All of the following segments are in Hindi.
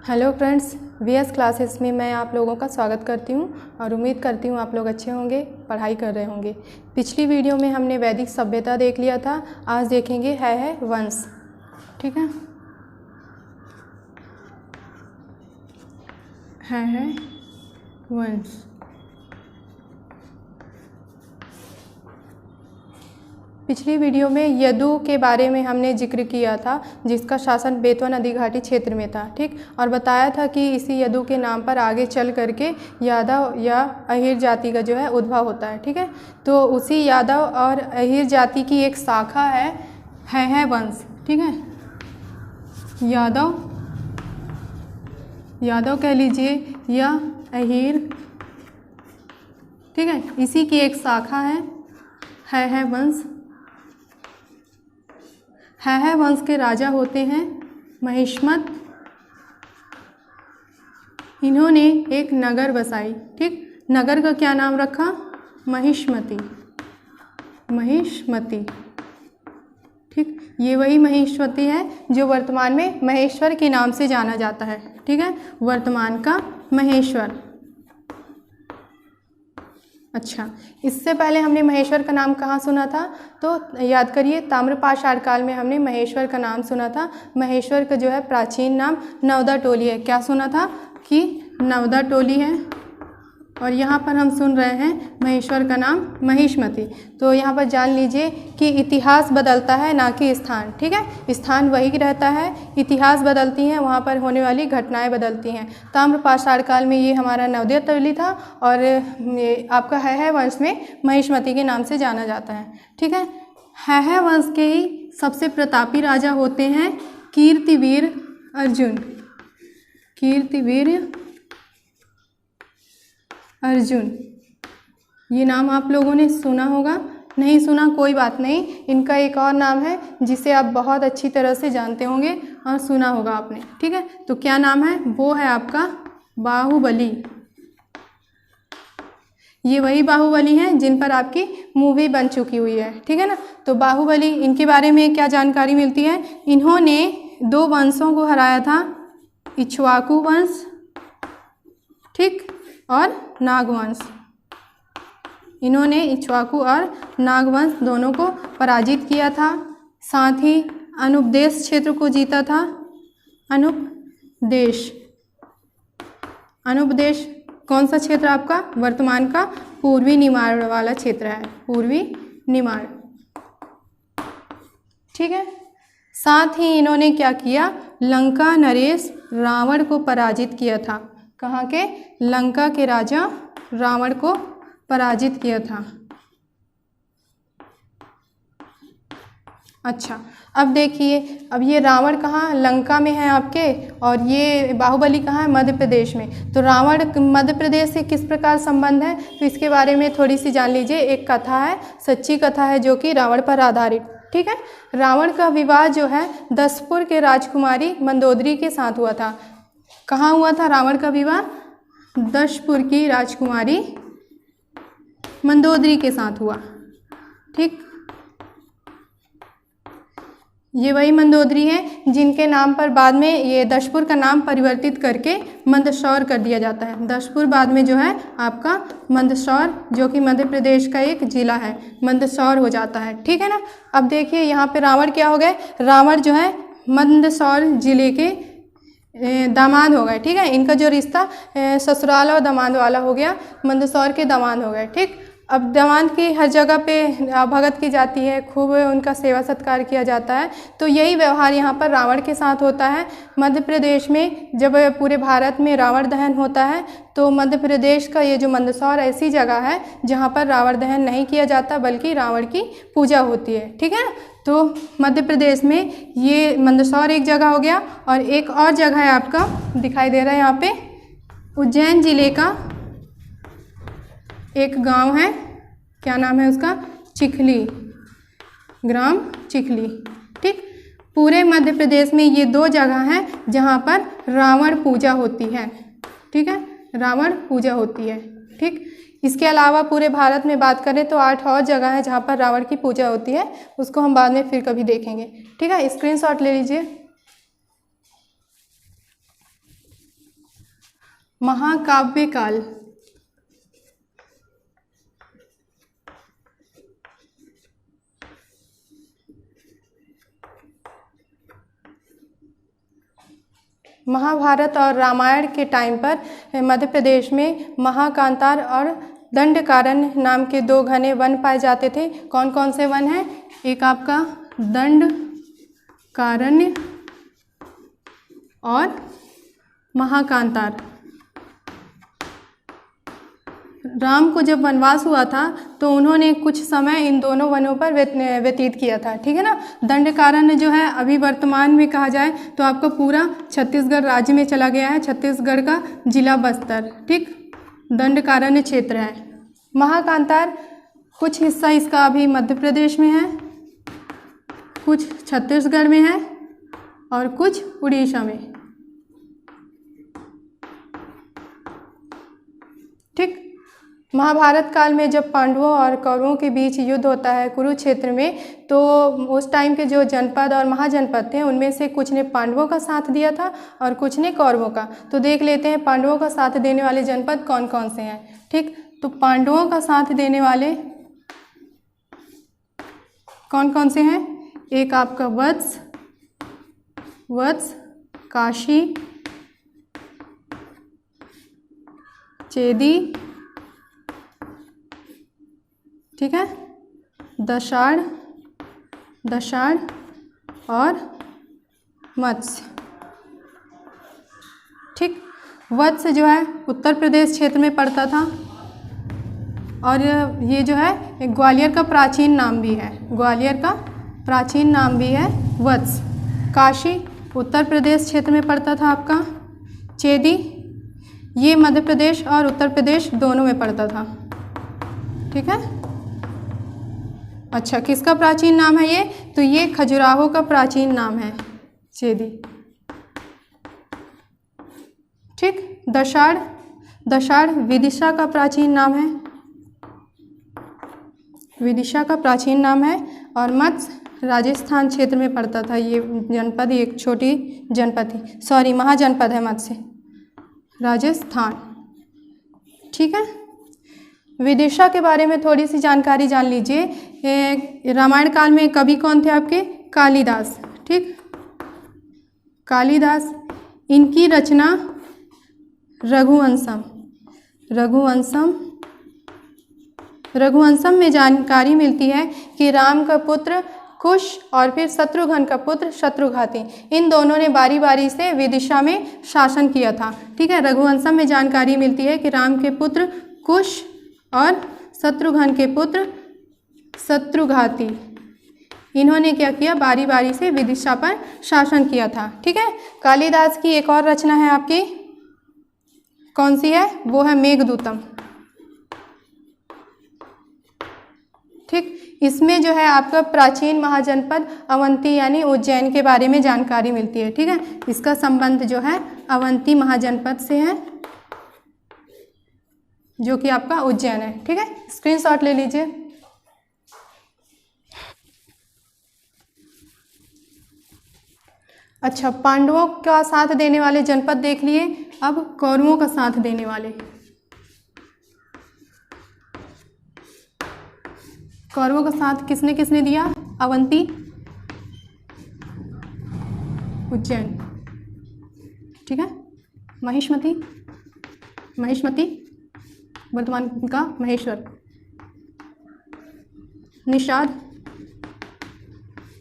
हेलो फ्रेंड्स, वीएस क्लासेस में मैं आप लोगों का स्वागत करती हूं और उम्मीद करती हूं आप लोग अच्छे होंगे, पढ़ाई कर रहे होंगे। पिछली वीडियो में हमने वैदिक सभ्यता देख लिया था। आज देखेंगे है वंश। ठीक है वंश। पिछली वीडियो में यदु के बारे में हमने जिक्र किया था, जिसका शासन बेतवा नदी घाटी क्षेत्र में था। ठीक, और बताया था कि इसी यदु के नाम पर आगे चल करके यादव या अहीर जाति का जो है उद्भव होता है। ठीक है, तो उसी यादव और अहीर जाति की एक शाखा है वंश। ठीक है, यादव कह लीजिए या अहीर। ठीक है, इसी की एक शाखा है वंश। है वंश के राजा होते हैं महिष्मत। इन्होंने एक नगर बसाई। ठीक, नगर का क्या नाम रखा? महिष्मती। ठीक, ये वही महिष्मती है जो वर्तमान में महेश्वर के नाम से जाना जाता है। ठीक है, वर्तमान का महेश्वर। अच्छा, इससे पहले हमने महेश्वर का नाम कहाँ सुना था? तो याद करिए, ताम्रपाषाण काल में हमने महेश्वर का नाम सुना था। महेश्वर का जो है प्राचीन नाम नवदा टोली है। क्या सुना था कि नवदा टोली है, और यहाँ पर हम सुन रहे हैं महेश्वर का नाम महिष्मती। तो यहाँ पर जान लीजिए कि इतिहास बदलता है, ना कि स्थान। ठीक है, स्थान वही रहता है, इतिहास बदलती हैं, वहाँ पर होने वाली घटनाएं बदलती हैं। ताम्रपाषाण काल में ये हमारा नवदा टोली था, और ये आपका है वंश में महिष्मती के नाम से जाना जाता है। ठीक है वंश के ही सबसे प्रतापी राजा होते हैं कीर्तिवीर अर्जुन। ये नाम आप लोगों ने सुना होगा, नहीं सुना कोई बात नहीं। इनका एक और नाम है जिसे आप बहुत अच्छी तरह से जानते होंगे और सुना होगा आपने। ठीक है, तो क्या नाम है? वो है आपका बाहुबली। ये वही बाहुबली हैं जिन पर आपकी मूवी बन चुकी हुई है। ठीक है ना, तो बाहुबली, इनके बारे में क्या जानकारी मिलती है? इन्होंने 2 वंशों को हराया था, इक्ष्वाकु वंश, ठीक, और नागवंश। इन्होंने इक्ष्वाकु और नागवंश दोनों को पराजित किया था। साथ ही अनुपदेश क्षेत्र को जीता था। अनुपदेश कौन सा क्षेत्र आपका? वर्तमान का पूर्वी निमाड़ वाला क्षेत्र है, पूर्वी निमाड़। ठीक है, साथ ही इन्होंने क्या किया? लंका नरेश रावण को पराजित किया था। कहाँ के? लंका के राजा रावण को पराजित किया था। अच्छा, अब देखिए, अब ये रावण कहाँ? लंका में है आपके, और ये बाहुबली कहाँ है? मध्य प्रदेश में। तो रावण मध्य प्रदेश से किस प्रकार संबंध है, तो इसके बारे में थोड़ी सी जान लीजिए। एक कथा है, सच्ची कथा है, जो कि रावण पर आधारित। ठीक है, रावण का विवाह जो है दसपुर के राजकुमारी मंदोदरी के साथ हुआ था। कहाँ हुआ था रावण का विवाह? दसपुर की राजकुमारी मंदोदरी के साथ हुआ। ठीक, ये वही मंदोदरी है जिनके नाम पर बाद में ये दसपुर का नाम परिवर्तित करके मंदसौर कर दिया जाता है। दसपुर बाद में जो है आपका मंदसौर, जो कि मध्य प्रदेश का एक जिला है, मंदसौर हो जाता है। ठीक है ना, अब देखिए यहाँ पे रावण क्या हो गए? रावण जो है मंदसौर जिले के दामाद हो गए। ठीक है, इनका जो रिश्ता ससुराल और दामाद वाला हो गया, मंदसौर के दामाद हो गए। ठीक, अब दामाद की हर जगह पे भगत की जाती है, खूब उनका सेवा सत्कार किया जाता है। तो यही व्यवहार यहाँ पर रावण के साथ होता है। मध्य प्रदेश में जब पूरे भारत में रावण दहन होता है, तो मध्य प्रदेश का ये जो मंदसौर ऐसी जगह है जहाँ पर रावण दहन नहीं किया जाता, बल्कि रावण की पूजा होती है। ठीक है, तो मध्य प्रदेश में ये मंदसौर एक जगह हो गया, और एक और जगह है आपका दिखाई दे रहा है यहाँ पे, उज्जैन जिले का एक गांव है। क्या नाम है उसका? चिखली, ग्राम चिखली। ठीक, पूरे मध्य प्रदेश में ये 2 जगह हैं जहां पर रावण पूजा होती है। ठीक है, रावण पूजा होती है। ठीक, इसके अलावा पूरे भारत में बात करें तो 8 और जगह है जहां पर रावण की पूजा होती है। उसको हम बाद में फिर कभी देखेंगे। ठीक है, स्क्रीनशॉट ले लीजिए। महाकाव्य काल। महाभारत और रामायण के टाइम पर मध्य प्रदेश में महाकांतार और दंडकारण्य नाम के दो घने वन पाए जाते थे। कौन कौन से वन हैं? एक आपका दंडकारण्य और महाकांतार। राम को जब वनवास हुआ था तो उन्होंने कुछ समय इन दोनों वनों पर व्यतीत किया था, ठीक है ना। दंडकारण्य जो है अभी वर्तमान में कहा जाए तो आपका पूरा छत्तीसगढ़ राज्य में चला गया है, छत्तीसगढ़ का जिला बस्तर, ठीक, दंडकारण्य क्षेत्र है। महाकांतार कुछ हिस्सा इसका अभी मध्य प्रदेश में है, कुछ छत्तीसगढ़ में है और कुछ उड़ीसा में, ठीक। महाभारत काल में जब पांडवों और कौरवों के बीच युद्ध होता है कुरुक्षेत्र में, तो उस टाइम के जो जनपद और महाजनपद थे उनमें से कुछ ने पांडवों का साथ दिया था और कुछ ने कौरवों का। तो देख लेते हैं पांडवों का साथ देने वाले जनपद कौन कौन से हैं, ठीक। तो पांडवों का साथ देने वाले कौन कौन से हैं? एक आपका वत्स, काशी, चेदी, ठीक है, दशाड़ और मत्स्य, ठीक। वत्स जो है उत्तर प्रदेश क्षेत्र में पड़ता था और ये जो है ग्वालियर का प्राचीन नाम भी है, ग्वालियर का प्राचीन नाम भी है वत्स। काशी उत्तर प्रदेश क्षेत्र में पड़ता था आपका। चेदी ये मध्य प्रदेश और उत्तर प्रदेश दोनों में पड़ता था, ठीक है। अच्छा, किसका प्राचीन नाम है ये? तो ये खजुराहो का प्राचीन नाम है, चेदी, ठीक। दशाड़ विदिशा का प्राचीन नाम है, विदिशा का प्राचीन नाम है। और मत्स्य राजस्थान क्षेत्र में पड़ता था, ये जनपद एक छोटी जनपद थी, सॉरी महाजनपद है मत्स्य, राजस्थान, ठीक है। विदिशा के बारे में थोड़ी सी जानकारी जान लीजिए। रामायण काल में कवि कौन थे आपके? कालिदास, ठीक। कालिदास, इनकी रचना रघुवंशम में जानकारी मिलती है कि राम का पुत्र कुश और फिर शत्रुघ्न का पुत्र शत्रुघाती, इन दोनों ने बारी बारी से विदिशा में शासन किया था, ठीक है। रघुवंशम में जानकारी मिलती है कि राम के पुत्र कुश और शत्रुघ्न के पुत्र शत्रुघाती, इन्होंने क्या किया? बारी बारी से विदिशा पर शासन किया था, ठीक है। कालिदास की एक और रचना है आपकी, कौन सी है? वो है मेघदूतम, ठीक। इसमें जो है आपका प्राचीन महाजनपद अवंती यानी उज्जैन के बारे में जानकारी मिलती है, ठीक है। इसका संबंध जो है अवंती महाजनपद से है जो कि आपका उज्जैन है, ठीक है। स्क्रीनशॉट ले लीजिए। अच्छा, पांडवों का साथ देने वाले जनपद देख लिए, अब कौरवों का साथ देने वाले। कौरवों का साथ किसने किसने दिया? अवंती, उज्जैन, ठीक है। महिष्मती वर्तमान का महेश्वर, निषाद,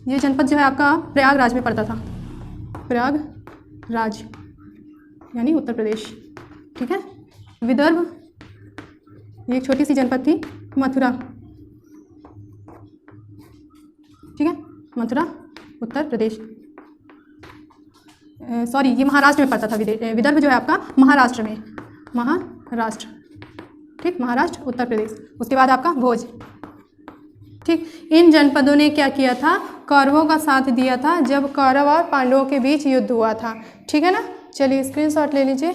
ये जनपद जो है आपका प्रयागराज में पड़ता था, प्रयागराज यानी उत्तर प्रदेश, ठीक है। विदर्भ, ये एक छोटी सी जनपद थी, मथुरा, ठीक है, मथुरा उत्तर प्रदेश, सॉरी ये महाराष्ट्र में पड़ता था। विदर्भ जो है आपका महाराष्ट्र में, महाराष्ट्र, ठीक, महाराष्ट्र उत्तर प्रदेश। उसके बाद आपका भोज, ठीक। इन जनपदों ने क्या किया था? कौरवों का साथ दिया था जब कौरव और पांडवों के बीच युद्ध हुआ था, ठीक है ना। चलिए स्क्रीनशॉट ले लीजिए।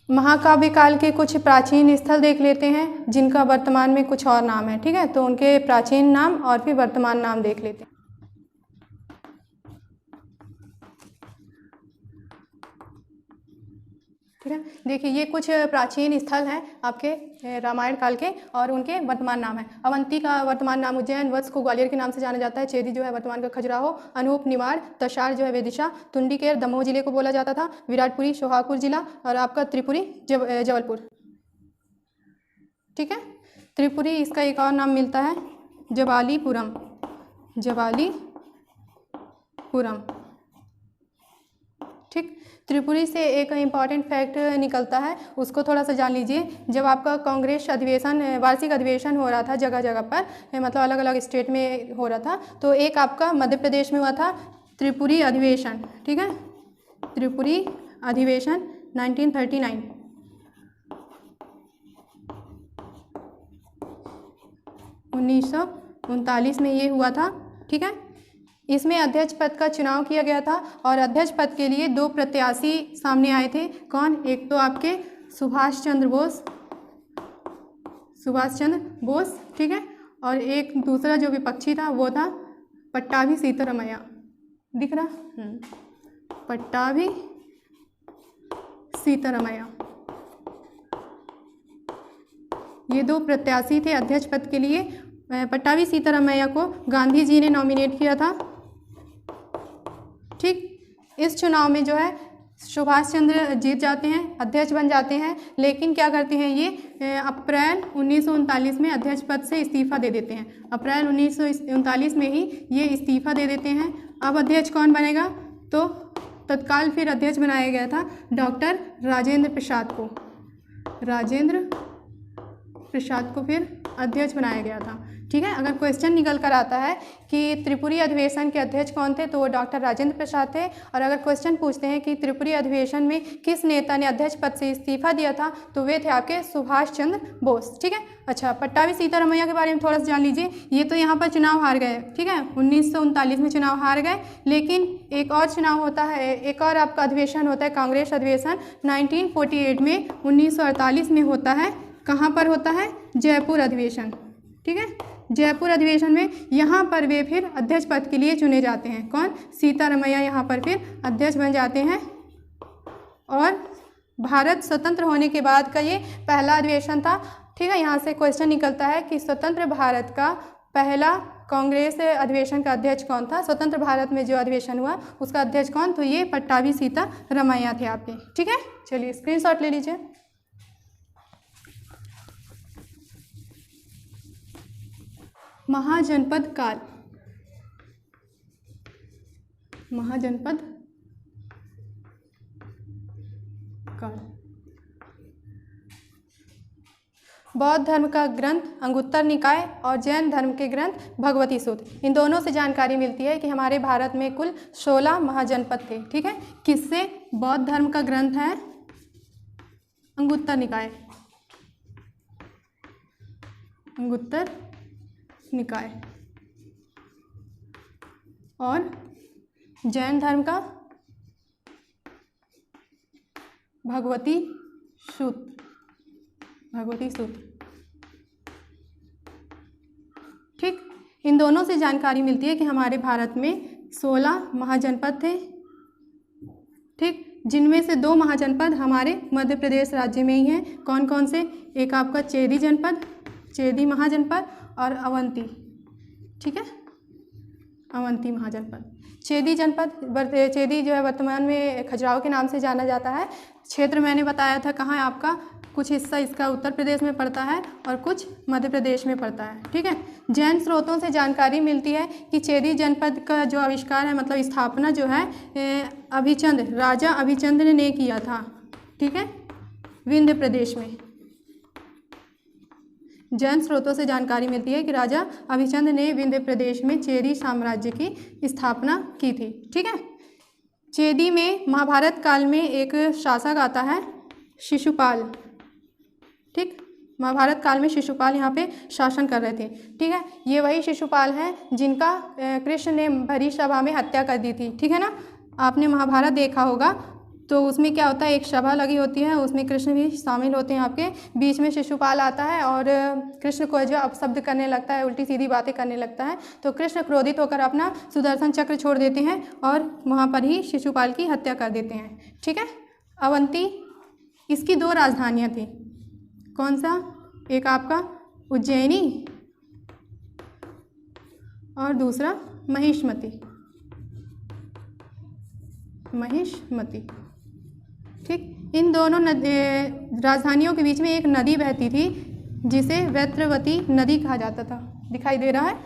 महाकाव्य काल के कुछ प्राचीन स्थल देख लेते हैं जिनका वर्तमान में कुछ और नाम है, ठीक है। तो उनके प्राचीन नाम और फिर वर्तमान नाम देख लेते हैं। ठीक है। देखिए ये कुछ प्राचीन स्थल हैं आपके रामायण काल के और उनके वर्तमान नाम है। अवंती का वर्तमान नाम उज्जैन, वत्स को ग्वालियर के नाम से जाना जाता है, चेदी जो है वर्तमान का खजुराहो, अनूप निवाड़, तशार जो है विदिशा, तुंडीकेर दमोह जिले को बोला जाता था, विराटपुरी सोहागपुर जिला और आपका त्रिपुरी जबलपुर। ठीक है। त्रिपुरी इसका एक और नाम मिलता है जवालीपुरम, जवालीपुरम। ठीक। त्रिपुरी से एक इम्पॉर्टेंट फैक्ट निकलता है, उसको थोड़ा सा जान लीजिए। जब आपका कांग्रेस अधिवेशन, वार्षिक अधिवेशन हो रहा था जगह जगह पर, मतलब अलग अलग स्टेट में हो रहा था, तो एक आपका मध्य प्रदेश में हुआ था त्रिपुरी अधिवेशन। ठीक है। त्रिपुरी अधिवेशन 1939। 1939 में ये हुआ था। ठीक है। इसमें अध्यक्ष पद का चुनाव किया गया था और अध्यक्ष पद के लिए 2 प्रत्याशी सामने आए थे। कौन? एक तो आपके सुभाष चंद्र बोस, ठीक है, और एक दूसरा जो विपक्षी था वो था पट्टाभी सीतारमैया। दिख रहा? पट्टाभी सीतारमैया। ये 2 प्रत्याशी थे अध्यक्ष पद के लिए। पट्टाभी सीतारमैया को गांधी जी ने नॉमिनेट किया था। ठीक। इस चुनाव में जो है सुभाष चंद्र जीत जाते हैं, अध्यक्ष बन जाते हैं, लेकिन क्या करते हैं ये अप्रैल 1939 में अध्यक्ष पद से इस्तीफा दे देते हैं। अप्रैल 1939 में ही ये इस्तीफा दे देते हैं। अब अध्यक्ष कौन बनेगा? तो तत्काल फिर अध्यक्ष बनाया गया था डॉक्टर राजेंद्र प्रसाद को। राजेंद्र प्रसाद को फिर अध्यक्ष बनाया गया था। ठीक है। अगर क्वेश्चन निकल कर आता है कि त्रिपुरी अधिवेशन के अध्यक्ष कौन थे, तो वो डॉक्टर राजेंद्र प्रसाद थे। और अगर क्वेश्चन पूछते हैं कि त्रिपुरी अधिवेशन में किस नेता ने अध्यक्ष पद से इस्तीफा दिया था, तो वे थे आपके सुभाष चंद्र बोस। ठीक है। अच्छा, पट्टाभी सीतारमैया के बारे में थोड़ा सा जान लीजिए। ये तो यहाँ पर चुनाव हार गए। ठीक है। 1939 में चुनाव हार गए, लेकिन एक और चुनाव होता है, एक और आपका अधिवेशन होता है कांग्रेस अधिवेशन 1948 में। 1948 में होता है। कहाँ पर होता है? जयपुर अधिवेशन। ठीक है। जयपुर अधिवेशन में यहाँ पर वे फिर अध्यक्ष पद के लिए चुने जाते हैं। कौन? सीतारमैया यहाँ पर फिर अध्यक्ष बन जाते हैं। और भारत स्वतंत्र होने के बाद का ये पहला अधिवेशन था। ठीक है। यहाँ से क्वेश्चन निकलता है कि स्वतंत्र भारत का पहला कांग्रेस अधिवेशन का अध्यक्ष कौन था? स्वतंत्र भारत में जो अधिवेशन हुआ उसका अध्यक्ष कौन? तो ये पट्टाभी सीतारमैया थे आपके। ठीक है। चलिए स्क्रीनशॉट ले लीजिए। महाजनपद काल। महाजनपद काल। बौद्ध धर्म का ग्रंथ अंगुत्तर निकाय और जैन धर्म के ग्रंथ भगवती सूत्र, इन दोनों से जानकारी मिलती है कि हमारे भारत में कुल 16 महाजनपद थे। ठीक है। किससे? बौद्ध धर्म का ग्रंथ है अंगुत्तर निकाय, अंगुत्तर निकाय, और जैन धर्म का भगवती सूत्र, भगवती सूत्र। ठीक। इन दोनों से जानकारी मिलती है कि हमारे भारत में 16 महाजनपद थे। ठीक। जिनमें से 2 महाजनपद हमारे मध्य प्रदेश राज्य में ही हैं। कौन कौन से? एक आपका चेदी जनपद, चेदी महाजनपद, और अवंती। ठीक है। अवंती महाजनपद। चेदी जनपद, चेदी जो है वर्तमान में खजुराहो के नाम से जाना जाता है। क्षेत्र मैंने बताया था कहाँ है आपका, कुछ हिस्सा इसका उत्तर प्रदेश में पड़ता है और कुछ मध्य प्रदेश में पड़ता है। ठीक है। जैन स्रोतों से जानकारी मिलती है कि चेदी जनपद का जो आविष्कार है, मतलब स्थापना जो है अभिचंद, राजा अभिचंद ने किया था। ठीक है। विंध्य प्रदेश में। जैन स्रोतों से जानकारी मिलती है कि राजा अभिचंद ने विंध्य प्रदेश में चेदी साम्राज्य की स्थापना की थी। ठीक है। चेदी में महाभारत काल में एक शासक आता है शिशुपाल। ठीक। महाभारत काल में शिशुपाल यहाँ पे शासन कर रहे थे। ठीक है। ये वही शिशुपाल हैं जिनका कृष्ण ने भरी सभा में हत्या कर दी थी। ठीक है ना। आपने महाभारत देखा होगा, तो उसमें क्या होता है, एक सभा लगी होती है, उसमें कृष्ण भी शामिल होते हैं। आपके बीच में शिशुपाल आता है और कृष्ण को जो अपशब्द करने लगता है, उल्टी सीधी बातें करने लगता है। तो कृष्ण क्रोधित होकर अपना सुदर्शन चक्र छोड़ देते हैं और वहाँ पर ही शिशुपाल की हत्या कर देते हैं। ठीक है। अवंती इसकी 2 राजधानियाँ थी। कौन सा? एक आपका उज्जैनी और दूसरा महिष्मती। ठीक, इन दोनों राजधानियों के बीच में एक नदी बहती थी जिसे वैत्रवती नदी कहा जाता था। दिखाई दे रहा है?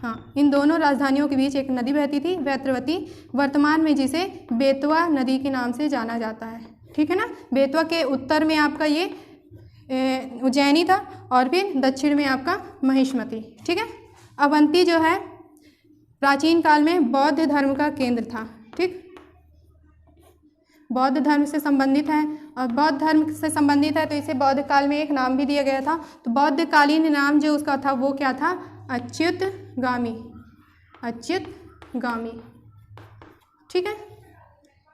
हाँ, इन दोनों राजधानियों के बीच एक नदी बहती थी वैत्रवती, वर्तमान में जिसे बेतवा नदी के नाम से जाना जाता है। ठीक है ना। बेतवा के उत्तर में आपका ये उज्जैनी था और फिर दक्षिण में आपका महिष्मती। ठीक है। अवंती जो है प्राचीन काल में बौद्ध धर्म का केंद्र था। ठीक, बौद्ध धर्म से संबंधित है और बौद्ध धर्म से संबंधित है तो इसे बौद्ध काल में एक नाम भी दिया गया था। तो बौद्धकालीन नाम जो उसका था वो क्या था? अच्युतगामी। अच्युतगामी। ठीक है,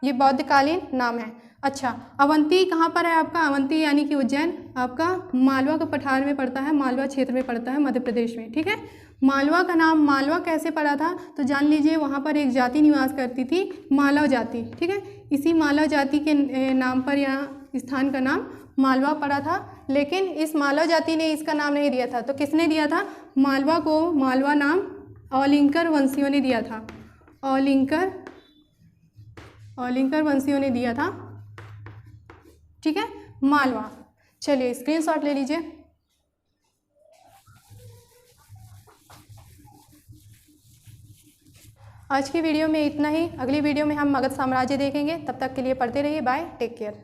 ये बौद्धकालीन नाम है। अच्छा, अवंती कहाँ पर है आपका? अवंती यानी कि उज्जैन आपका मालवा के पठार में पड़ता है, मालवा क्षेत्र में पड़ता है मध्य प्रदेश में। ठीक है। मालवा का नाम मालवा कैसे पड़ा था? तो जान लीजिए, वहाँ पर एक जाति निवास करती थी, मालव जाति। ठीक है, इसी मालव जाति के नाम पर यहाँ स्थान का नाम मालवा पड़ा था। लेकिन इस मालव जाति ने इसका नाम नहीं दिया था, तो किसने दिया था? मालवा को मालवा नाम औलिंकर वंशियों ने दिया था। औलिंकर वंशियों ने दिया था। ठीक है, मालवा। चलिए स्क्रीनशॉट ले लीजिए। आज की वीडियो में इतना ही। अगली वीडियो में हम मगध साम्राज्य देखेंगे। तब तक के लिए पढ़ते रहिए। Bye, take care.